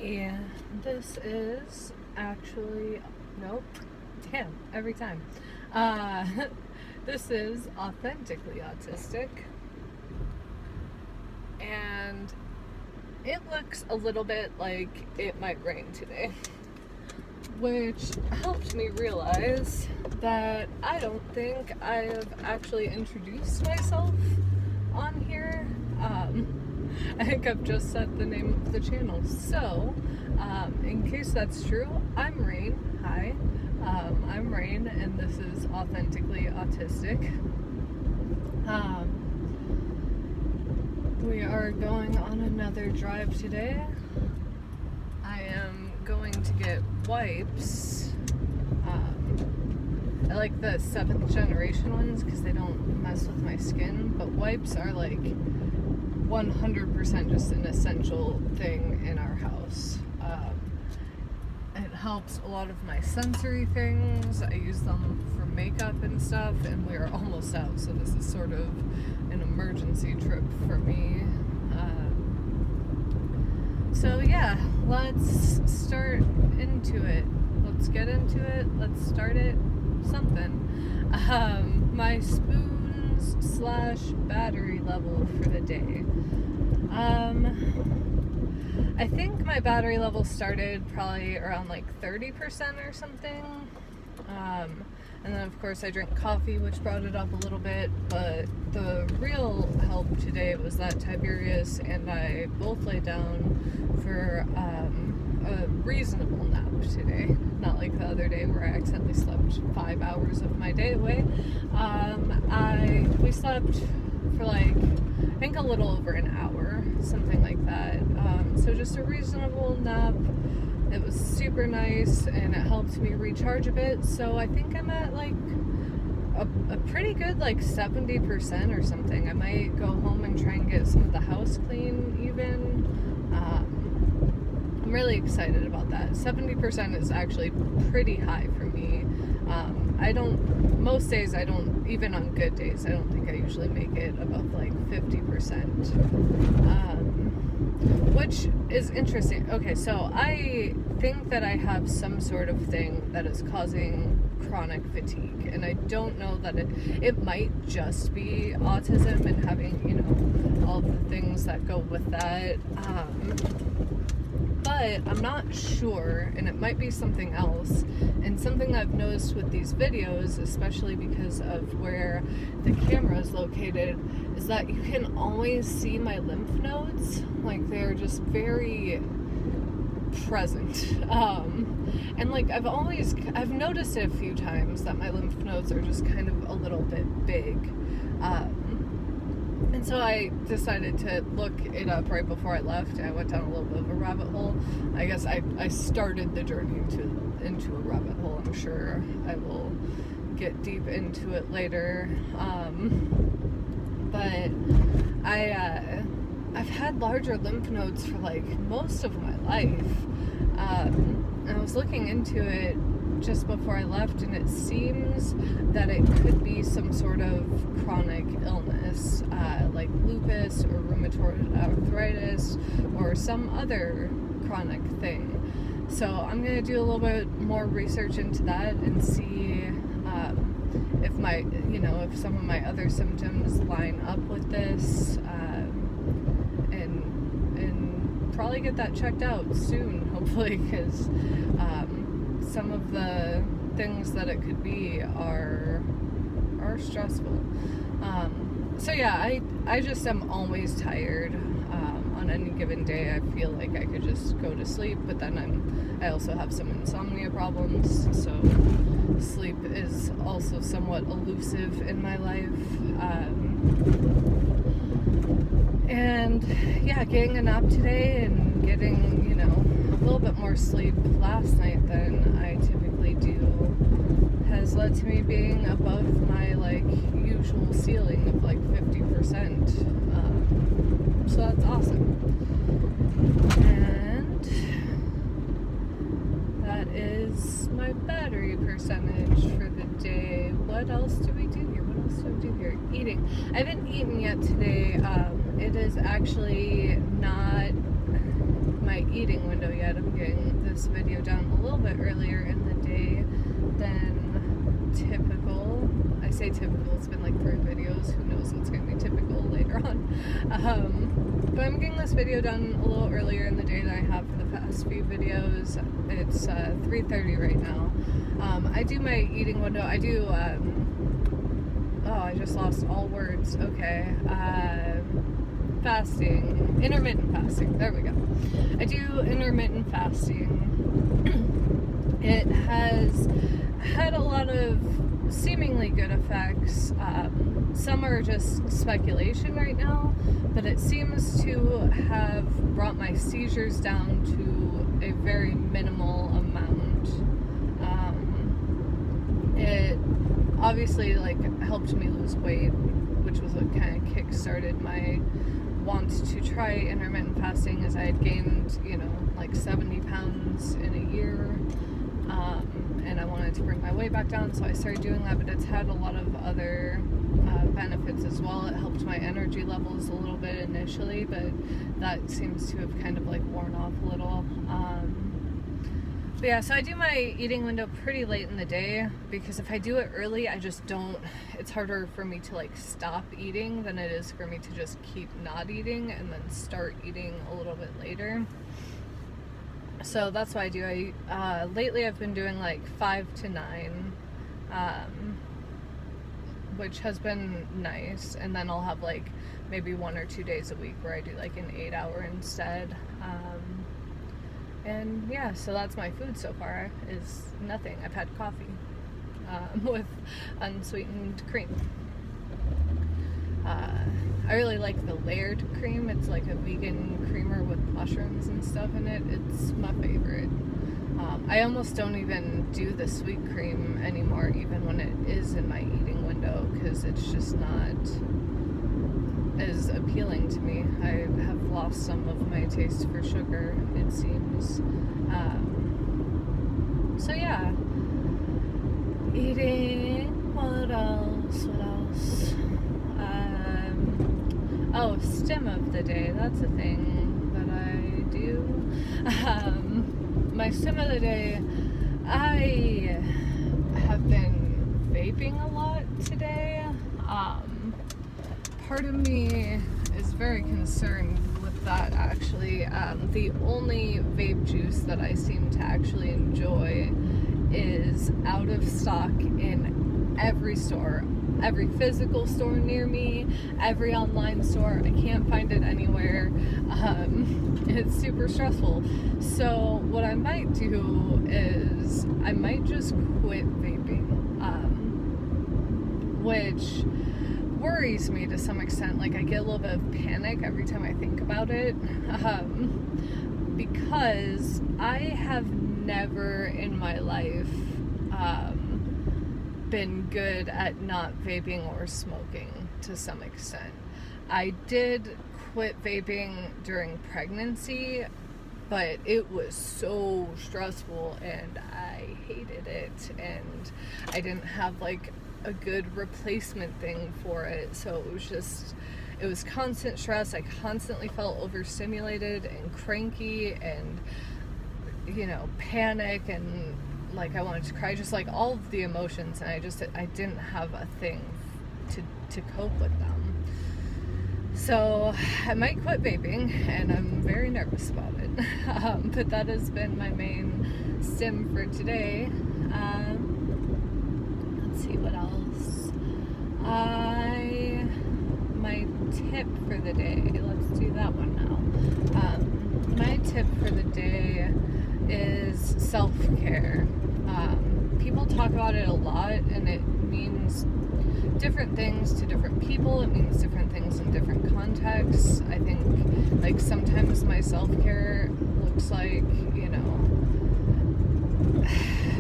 Hi, this is actually, nope, damn, every time. Uh, this is Authentically Autistic, and it looks a little bit like it might rain today, which helped me realize that I don't think I have actually introduced myself on here. I think I've just said the name of the channel. So, in case that's true, I'm Rain. Hi. I'm Rain, and this is Authentically Autistic. We are going on another drive today. I am going to get wipes. I like the 7th generation ones because they don't mess with my skin, but wipes are like 100% just an essential thing in our house. It helps a lot of my sensory things. I use them for makeup and stuff, and we are almost out, so this is sort of an emergency trip for me. So yeah, let's start into it. Let's get into it. Let's start it. Something. My spoons / battery level for the day. I think my battery level started probably around like 30% or something. And then of course I drank coffee, which brought it up a little bit, but the real help today was that Tiberius and I both lay down for a reasonable nap today. Not like the other day where I accidentally slept 5 hours of my day away. We slept for like, I think a little over an hour, something like that. So just a reasonable nap. It was super nice and it helped me recharge a bit. So I think I'm at like a pretty good like 70% or something. I might go home and try and get some of the house clean even. I'm really excited about that. 70% is actually pretty high for me. Most days I don't, even on good days, I don't think I usually make it above like 50%. Which is interesting. Okay, so I think that I have some sort of thing that is causing chronic fatigue, and I don't know that it might just be autism and having, all the things that go with that. But I'm not sure, and it might be something else. And something I've noticed with these videos, especially because of where the camera is located, is that you can always see my lymph nodes. Like, they're just very present. And like I've noticed it a few times that my lymph nodes are just kind of a little bit big. And so I decided to look it up right before I left. I went down a little bit of a rabbit hole. I guess I started the journey into a rabbit hole. I'm sure I will get deep into it later. But I've had larger lymph nodes for like most of my life. And I was looking into it just before I left, and it seems that it could be some sort of chronic illness, like lupus or rheumatoid arthritis or some other chronic thing. So I'm going to do a little bit more research into that and see if some of my other symptoms line up with this, and probably get that checked out soon, hopefully, because some of the things that it could be are stressful. So yeah, I just am always tired. On any given day, I feel like I could just go to sleep, but then I also have some insomnia problems, so sleep is also somewhat elusive in my life. And yeah, getting a nap today and getting, a little bit more sleep last night than I typically do has led to me being above my like usual ceiling of like 50%. So that's awesome. And that is my battery percentage for the day. What else do we do here? Eating. I haven't eaten yet today. It is actually not my eating window yet. I'm getting this video done a little bit earlier in the day than typical. I say typical, it's been like 3 videos, who knows what's going to be typical later on. But I'm getting this video done a little earlier in the day than I have for the past few videos. It's 3:30 right now. I do my eating window, I do, I just lost all words, okay, fasting, intermittent fasting, there we go. I do intermittent fasting. It has had a lot of seemingly good effects. Some are just speculation right now, but it seems to have brought my seizures down to a very minimal amount. It obviously like helped me lose weight, which was what kind of kick-started my want to try intermittent fasting, as I had gained, like 70 pounds in a year. And I wanted to bring my weight back down, so I started doing that, but it's had a lot of other benefits as well. It helped my energy levels a little bit initially, but that seems to have kind of like worn off a little. But yeah, so I do my eating window pretty late in the day, because if I do it early, I just don't, it's harder for me to like stop eating than it is for me to just keep not eating and then start eating a little bit later. So that's what I do. Lately I've been doing like 5 to 9, which has been nice. And then I'll have like maybe 1 or 2 days a week where I do like an 8-hour instead. And yeah, so that's my food so far, is nothing. I've had coffee with unsweetened cream. I really like the layered cream. It's like a vegan creamer with mushrooms and stuff in it. It's my favorite. I almost don't even do the sweet cream anymore, even when it is in my eating window, because it's just not as appealing to me. I have lost some of my taste for sugar, it seems. So yeah, eating. What else? Stim of the day. That's a thing that I do. My stim of the day, I have been vaping a lot today. Part of me is very concerned with that, actually. The only vape juice that I seem to actually enjoy is out of stock in every store. Every physical store near me, every online store. I can't find it anywhere. It's super stressful. So what I might do is I might just quit vaping, which worries me to some extent. Like, I get a little bit of panic every time I think about it, because I have never in my life been good at not vaping or smoking to some extent. I did quit vaping during pregnancy, but it was so stressful and I hated it, and I didn't have like a good replacement thing for it, so it was constant stress. I constantly felt overstimulated and cranky and panic, and like I wanted to cry, just like all of the emotions, and I didn't have a thing to cope with them. So I might quit vaping, and I'm very nervous about it. But that has been my main stim for today. Let's see what else. My tip for the day, let's do that one now. My tip for the day is self-care. People talk about it a lot, and it means different things to different people. It means different things in different contexts. I think, like, sometimes my self-care looks like,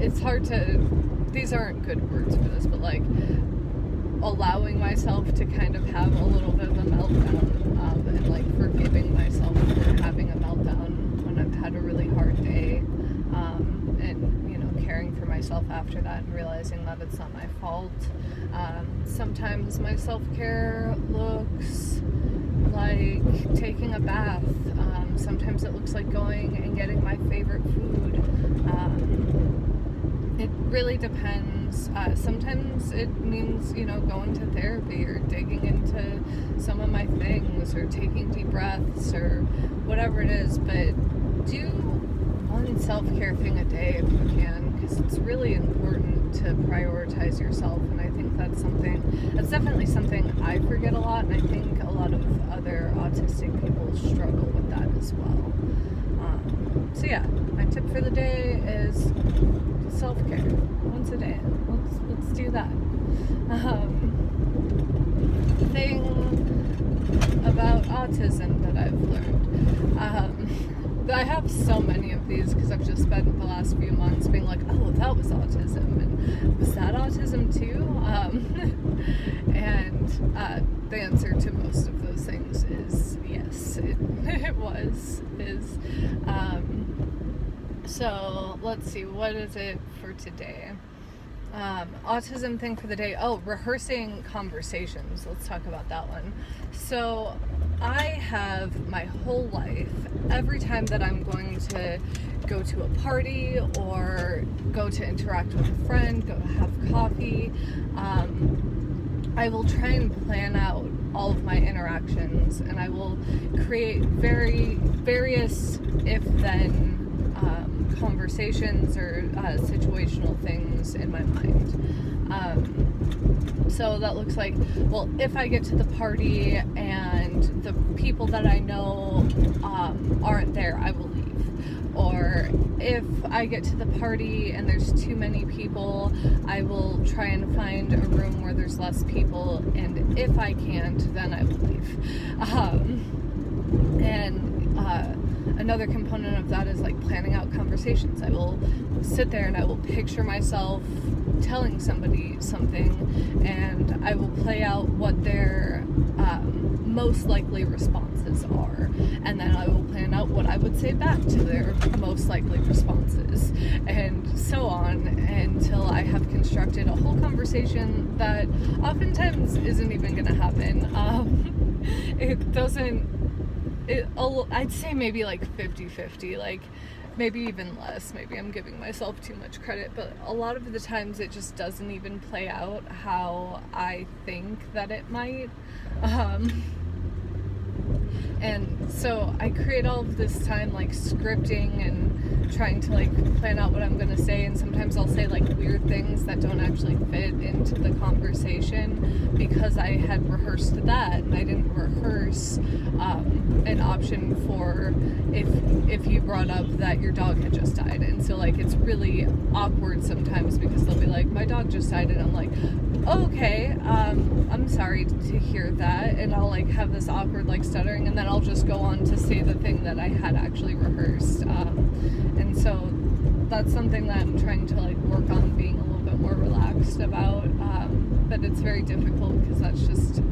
it's hard to, these aren't good words for this, but like allowing myself to kind of have a little bit of a meltdown, and like forgiving myself for having a meltdown when I've had a really hard day, and caring for my myself after that and realizing that it's not my fault. Sometimes my self-care looks like taking a bath. Sometimes it looks like going and getting my favorite food. It really depends. Sometimes it means, going to therapy or digging into some of my things or taking deep breaths or whatever it is. But do one self-care thing a day if you can, because it's really important to prioritize yourself. And I think that's definitely something I forget a lot, and I think a lot of other autistic people struggle with that as well. So yeah, my tip for the day is self-care once a day. Let's do that. Thing about autism that I've learned. I have so many of these because I've just spent the last few months being like, oh, that was autism, and was that autism too? And the answer to most of those things is yes, it is. So let's see, what is it for today? Autism thing for the day. Oh, rehearsing conversations. Let's talk about that one. So I have my whole life, every time that I'm going to go to a party or go to interact with a friend, go to have coffee, I will try and plan out all of my interactions, and I will create various if-then conversations or situational things in my mind. So that looks like, well, if I get to the party and the people that I know aren't there, I will leave. Or if I get to the party and there's too many people, I will try and find a room where there's less people, and if I can't, then I will leave. Another component of that is like planning out conversations. I will sit there and I will picture myself telling somebody something, and I will play out what their most likely responses are, and then I will plan out what I would say back to their most likely responses, and so on until I have constructed a whole conversation that oftentimes isn't even going to happen. I'd say maybe like 50-50, like maybe even less. Maybe I'm giving myself too much credit, but a lot of the times it just doesn't even play out how I think that it might. And so I create all of this time like scripting and trying to like plan out what I'm going to say, and sometimes I'll say like weird things that don't actually fit into the conversation because I had rehearsed that and I didn't rehearse an option for if you brought up that your dog had just died. And so like it's really awkward sometimes because they'll be like, my dog just died, and I'm like, okay, I'm sorry to hear that, and I'll like have this awkward like stuttering, and then I'll just go on to say the thing that I had actually rehearsed, and so that's something that I'm trying to like work on being a little bit more relaxed about, but it's very difficult because that's just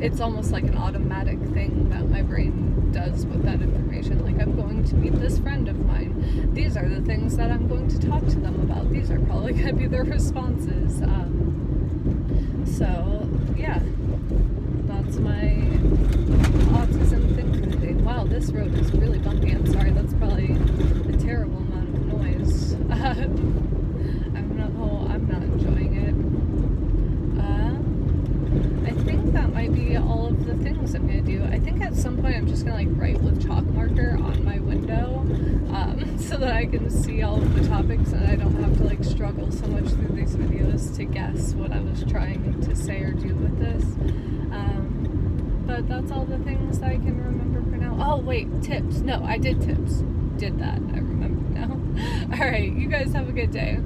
it's almost like an automatic thing that my brain does with that information. Like, I'm going to meet this friend of mine, these are the things that I'm going to talk to them about, these are probably going to be their responses. So yeah, that's my autism thing for the day. Wow, this road is really bumpy. I'm sorry, that's probably a terrible amount of noise. I'm not enjoying it. I think that might be all of the things I'm going to do. I think at some point I'm just going to like write with chalk marker on my window, so that I can see all of the topics and I don't have to like struggle so much through these videos to guess what I was trying to say or do with this. But that's all the things I can remember for now. Oh wait, tips. No, I did tips. Did that. I remember now. Alright, you guys have a good day.